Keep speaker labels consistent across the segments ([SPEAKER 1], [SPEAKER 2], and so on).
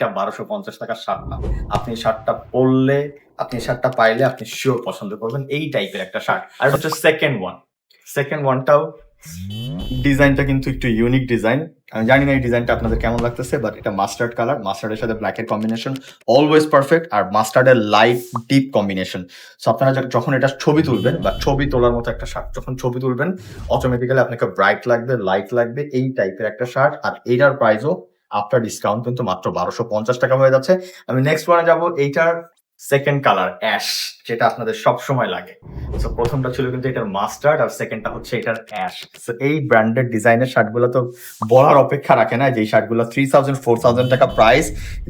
[SPEAKER 1] এটা ১২৫০ টাকার শার্ট না। আপনি শার্টটা পরলে, আপনি শার্টটা পাইলে আপনি সিওর পছন্দ করবেন। এই টাইপের একটা শার্ট। আর হচ্ছে সেকেন্ড ওয়ান। সেকেন্ড ওয়ানটাও ডিজাইনটা কিন্তু একটু ইউনিক ডিজাইন। আমি জানি না এই ডিজাইনটা আপনাদের কেমন লাগতেছে, বাট এটা মাস্টার্ড কালার। মাস্টার্ডের সাথে ব্ল্যাক এর কম্বিনেশন অলওয়েজ পারফেক্ট। আর মাস্টার্ডের লাইট ডিপ কম্বিনেশন। সো আপনারা যখন এটা ছবি তুলবেন বা ছবি তোলার মতো একটা শার্ট যখন ছবি তুলবেন, অটোমেটিক্যালি আপনাকে ব্রাইট লাগবে, লাইট লাগবে, এই টাইপের একটা শার্ট। আর এটার প্রাইসও আফটার ডিসকাউন্ট কিন্তু মাত্র ১২৫০ টাকা হয়ে যাচ্ছে। আমি নেক্সট ওয়ানে যাবো। এইটার সেকেন্ড কালার অ্যাশ, যেটা আপনাদের সবসময় লাগে। সো প্রথমটা ছিল কিন্তু এটার মাস্টার্ড, আর সেকেন্ডটা হচ্ছে এটার অ্যাশ। সো এই ব্র্যান্ডেড ডিজাইনের শার্টগুলো তো বলার অপেক্ষা রাখে না। যেই শার্টগুলো ৩,০০০ ৪,০০০ টাকা প্রাইস,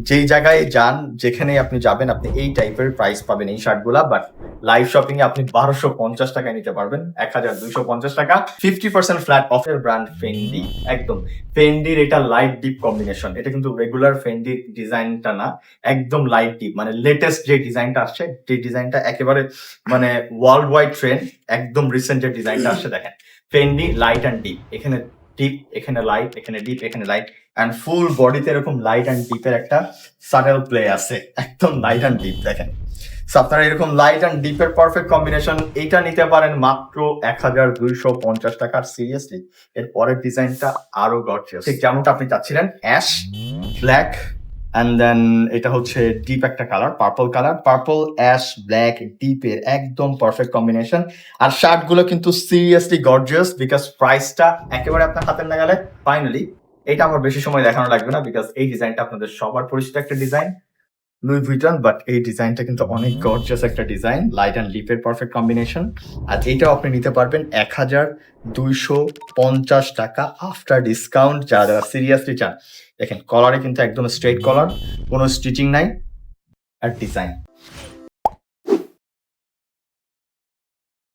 [SPEAKER 1] যেই জায়গায় যান, যেখানেই আপনি যাবেন, আপনি এই টাইপের প্রাইস পাবেন এই শার্টগুলা। বাট লাইভ শপিং এ আপনি ১২৫০ টাকায় নিতে পারবেন, ১,২৫০ টাকা। 50% ফ্ল্যাট অফের ব্র্যান্ড ফেন্ডি। একদম ফেন্ডির এটা লাইট ডিপ কম্বিনেশন। এটা কিন্তু রেগুলার ফেন্ডি ডিজাইনটা না, একদম লাইট ডিপ, মানে লেটেস্ট যে ডিজাইনটা আসছে, যে ডিজাইনটা একেবারে মানে ওয়ার্ল্ড ওয়াইড ট্রেন্ড। একদম রিসেন্ট যে ডিজাইনটা আসছে, দেখেন ফেন্ডি লাইট অ্যান্ড ডিপ। এখানে ডিপ, এখানে লাইট, এখানে ডিপ, এখানে লাইট, অ্যান্ড ফুল বডিতে এরকম লাইট অ্যান্ড ডিপের একটা সাটেল প্লে আছে। একদম লাইট অ্যান্ড ডিপ দেখেন। সো আপনারা এরকম লাইট অ্যান্ড ডিপের পারফেক্ট কম্বিনেশন এইটা নিতে পারেন মাত্র ১,২৫০ টাকা। সিরিয়াসলি এর পরের ডিজাইনটা আরো গর্জিয়াস, ঠিক যেমনটা আপনি চাচ্ছিলেন, অ্যাশ, ব্ল্যাক, অ্যান্ড দেন এটা হচ্ছে ডিপ একটা colour, purple colour. Purple, ash, black, ডিপের একদম পারফেক্ট কম্বিনেশন। আর শার্ট গুলো কিন্তু সিরিয়াসলি গর্জিয়াস, বিকজ প্রাইসটা একেবারে আপনার হাতের নাগালে। ফাইনালি এটা আমার বেশি সময় দেখানো লাগবে না, বিকজ এই ডিজাইনটা আপনাদের সবার পরিচিত একটা ডিজাইন, লুই ভিটন। বাট এই ডিজাইনটা কিন্তু অনেক গর্জিয়াস একটা ডিজাইন, লাইট অ্যান্ড ডিপের পারফেক্ট কম্বিনেশন। আর এইটাও আপনি নিতে পারবেন ১,২৫০ টাকা আফটার ডিসকাউন্ট। যারা যারা সিরিয়াসলি চান, দেখেন কলারে কিন্তু একদম স্ট্রেট কলার, কোনো স্টিচিং নাই, আর ডিজাইন